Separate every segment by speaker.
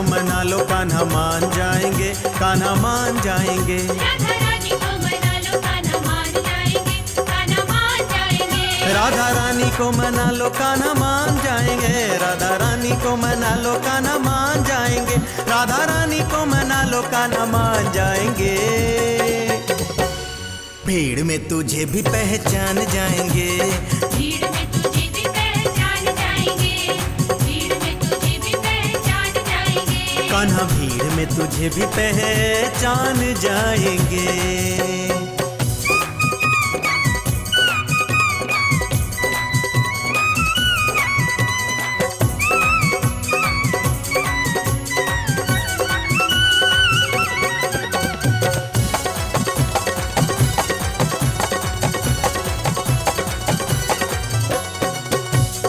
Speaker 1: को मना लो कान्हा मान जाएंगे, कान्हा मान जाएंगे।
Speaker 2: राधा रानी को मना लो कान्हा मान जाएंगे, कान्हा मान जाएंगे।
Speaker 1: राधा रानी को मना लो कान्हा मान जाएंगे, राधा रानी को मना लो कान्हा मान जाएंगे, राधा रानी को मना लो कान्हा मान जाएंगे। भीड़ में तुझे भी पहचान जाएंगे,
Speaker 2: भीड़ में तुझे भी पहचान जाएंगे, भीड़ में तुझे भी पहचान जाएंगे।
Speaker 1: कान्हा भीड़ में तुझे भी पहचान जाएंगे।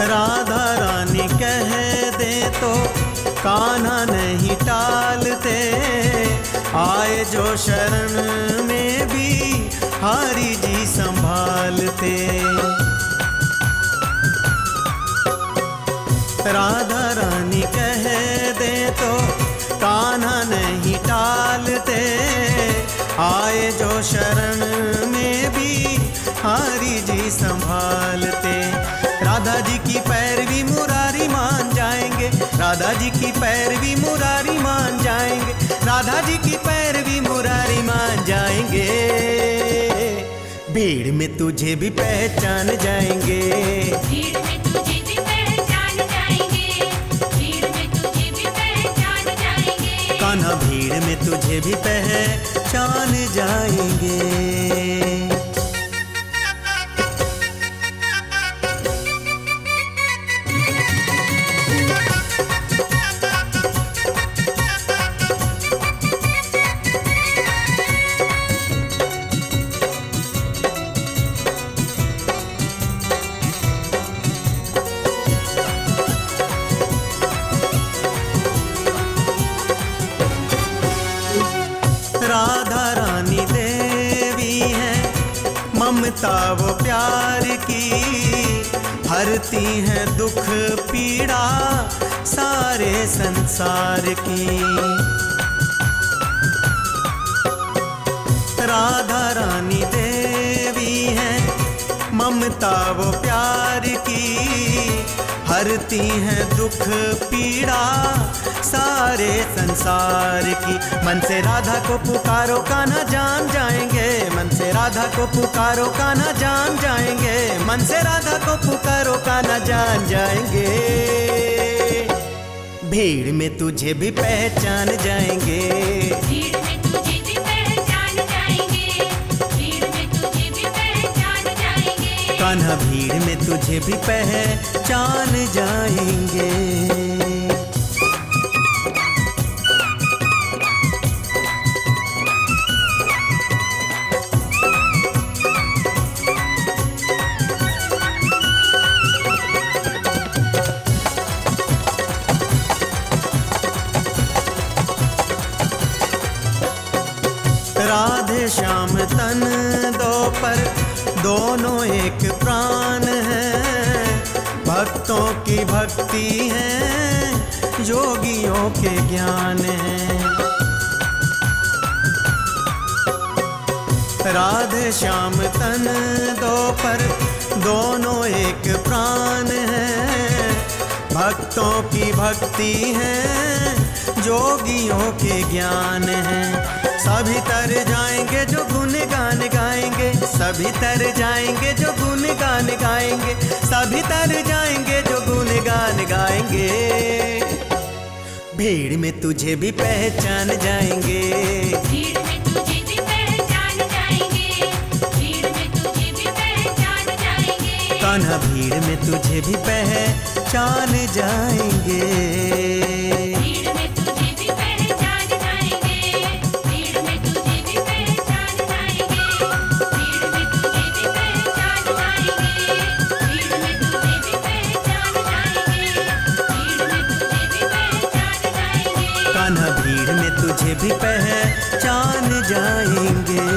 Speaker 1: राधा रानी कह दे तो कान्हा नहीं टालते, आए जो शरण में भी हारी जी संभालते। राधा रानी कह दे तो कान्हा नहीं टालते, आए जो शरण में भी हारी जी संभालते। राधा जी की पैरवी मुरारी मान जाएंगे, राधा जी की पैरवी मुरारी मान जाएंगे, राधा जी की पैरवी मुरारी मान जाएंगे। भीड़ में तुझे भी पहचान जाएंगे,
Speaker 2: भीड़ में तुझे भी पहचान जाएंगे, भीड़ में तुझे भी पहचान जाएंगे।
Speaker 1: कान्हा भीड़ में तुझे भी पहचान जाएंगे। राधा रानी देवी है ममता वो प्यार की, हरती है दुख पीड़ा सारे संसार की। राधा रानी देवी है ममता वो प्यार की, हरती है दुख पीड़ा सारे संसार की। मन से राधा को पुकारो कान्हा जान जाएंगे, मन से राधा को पुकारो कान्हा जान जाएंगे, मन से राधा को पुकारो कान्हा जान जाएंगे। भीड़ में तुझे भी पहचान जाएंगे,
Speaker 2: भीड़ में तुझे भी पहचान जाएंगे, भीड़ में तुझे भी पहचान जाएंगे।
Speaker 1: कान्हा भीड़ में तुझे भी पहचान जाएंगे। राधे श्याम तन दो पर दोनों एक प्राण है, भक्तों की भक्ति है योगियों के ज्ञान है। राधे श्याम तन दो पर दोनों एक प्राण है, भक्तों की भक्ति है जोगियों के ज्ञान है। सभी तर जाएंगे जो गुण गान गाएंगे, सभी तर जाएंगे जो गुण गान गाएंगे, सभी तर जाएंगे जो गुण गान गाएंगे। भीड़ में तुझे भी पहचान जाएंगे,
Speaker 2: भीड़ में तुझे भी पहचान जाएंगे, भीड़ में तुझे भी पहचान जाएंगे।
Speaker 1: कान्हा भीड़ में तुझे भी पहचान जाएंगे।
Speaker 2: भीड़ में तुझे भी पहचान जाएंगे, भीड़ में तुझे भी पहचान जाएंगे, भीड़ में तुझे भी पहचान जाएंगे, भीड़ में तुझे भी पहचान जाएंगे, भीड़ में तुझे भी पहचान जाएंगे।
Speaker 1: कान्हा भीड़ में तुझे भी पहचान जाएंगे।